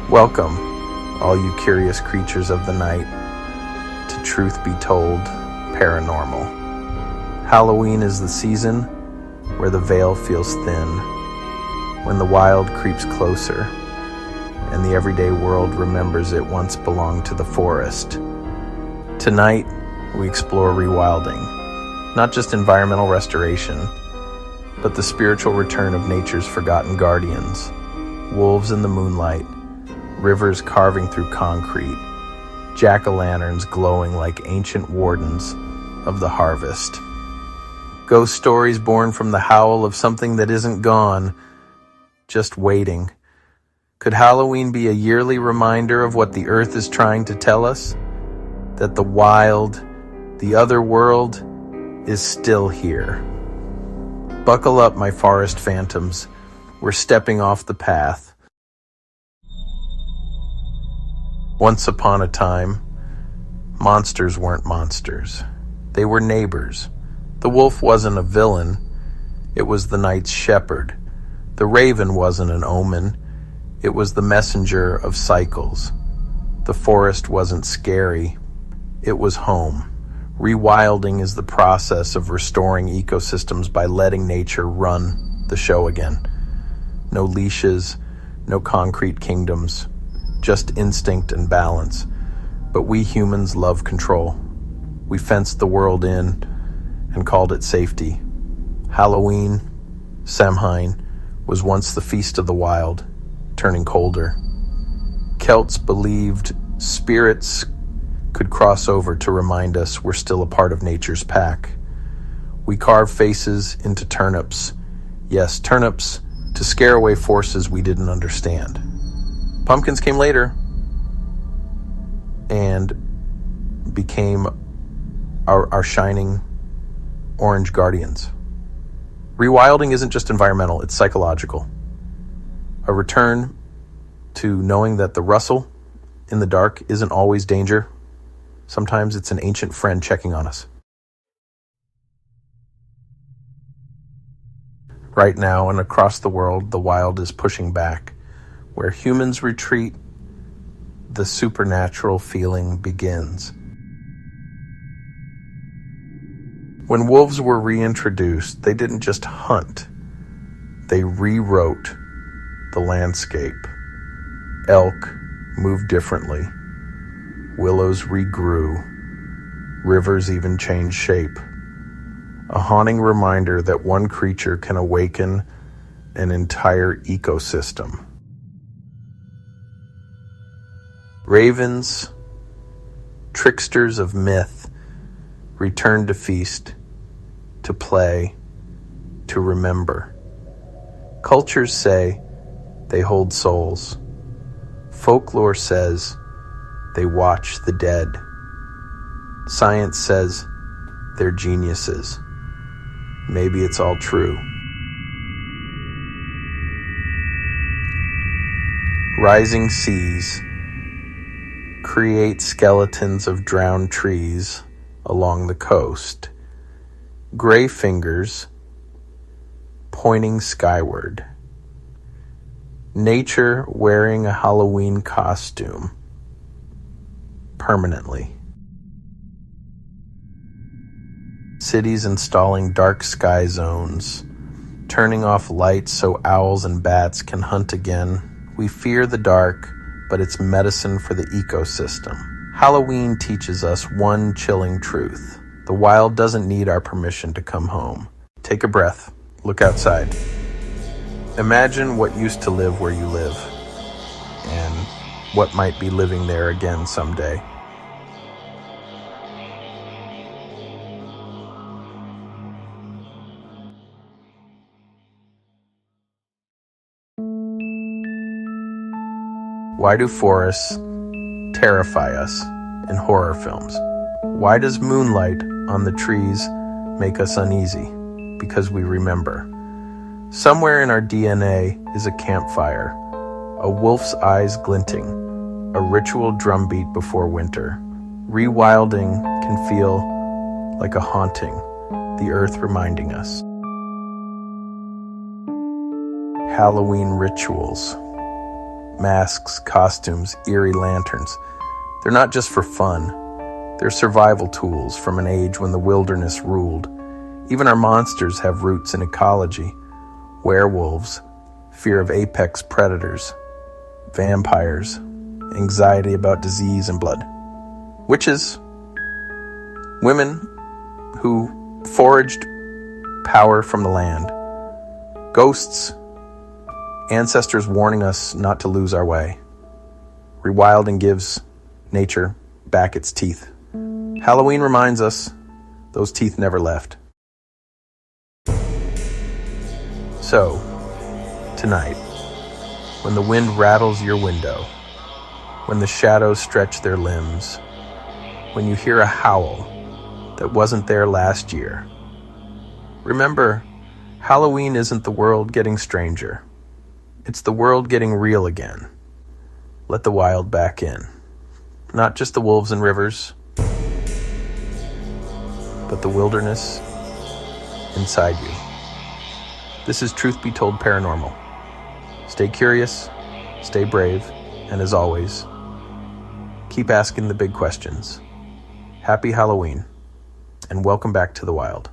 Welcome, all you curious creatures of the night, to Truth Be Told Paranormal. Halloween is the season where the veil feels thin, when the wild creeps closer, and the everyday world remembers it once belonged to the forest. Tonight, we explore rewilding, not just environmental restoration, but the spiritual return of nature's forgotten guardians, wolves in the moonlight, rivers carving through concrete, jack-o'-lanterns glowing like ancient wardens of the harvest. Ghost stories born from the howl of something that isn't gone, just waiting. Could Halloween be a yearly reminder of what the earth is trying to tell us? That the wild, the other world, is still here. Buckle up, my forest phantoms. We're stepping off the path. Once upon a time, monsters weren't monsters. They were neighbors. The wolf wasn't a villain. It was the night's shepherd. The raven wasn't an omen. It was the messenger of cycles. The forest wasn't scary. It was home. Rewilding is the process of restoring ecosystems by letting nature run the show again. No leashes, no concrete kingdoms, just instinct and balance. But we humans love control. We fenced the world in and called it safety. Halloween, Samhain, was once the feast of the wild, turning colder. Celts believed spirits could cross over to remind us we're still a part of nature's pack. We carved faces into turnips. Yes, turnips, to scare away forces we didn't understand. Pumpkins came later and became our shining orange guardians. Rewilding isn't just environmental, it's psychological. A return to knowing that the rustle in the dark isn't always danger. Sometimes it's an ancient friend checking on us. Right now and across the world, the wild is pushing back. Where humans retreat, the supernatural feeling begins. When wolves were reintroduced, they didn't just hunt. They rewrote the landscape. Elk moved differently. Willows regrew. Rivers even changed shape. A haunting reminder that one creature can awaken an entire ecosystem. Ravens, tricksters of myth, return to feast, to play, to remember. Cultures say they hold souls. Folklore says they watch the dead. Science says they're geniuses. Maybe it's all true. Rising seas create skeletons of drowned trees along the coast. Gray fingers pointing skyward. Nature wearing a Halloween costume permanently. Cities installing dark sky zones, turning off lights so owls and bats can hunt again. We fear the dark, but it's medicine for the ecosystem. Halloween teaches us one chilling truth. The wild doesn't need our permission to come home. Take a breath. Look outside. Imagine what used to live where you live, and what might be living there again someday. Why do forests terrify us in horror films? Why does moonlight on the trees make us uneasy? Because we remember. Somewhere in our DNA is a campfire, a wolf's eyes glinting, a ritual drumbeat before winter. Rewilding can feel like a haunting, the earth reminding us. Halloween rituals. Masks, costumes, eerie lanterns. They're not just for fun. They're survival tools from an age when the wilderness ruled. Even our monsters have roots in ecology. Werewolves, fear of apex predators, vampires, anxiety about disease and blood. Witches, women who foraged power from the land. Ghosts, ancestors warning us not to lose our way. Rewilding gives nature back its teeth. Halloween reminds us those teeth never left. So, tonight, when the wind rattles your window, when the shadows stretch their limbs, when you hear a howl that wasn't there last year, remember, Halloween isn't the world getting stranger. It's the world getting real again. Let the wild back in. Not just the wolves and rivers, but the wilderness inside you. This is Truth Be Told Paranormal. Stay curious, stay brave, and as always, keep asking the big questions. Happy Halloween, and welcome back to the wild.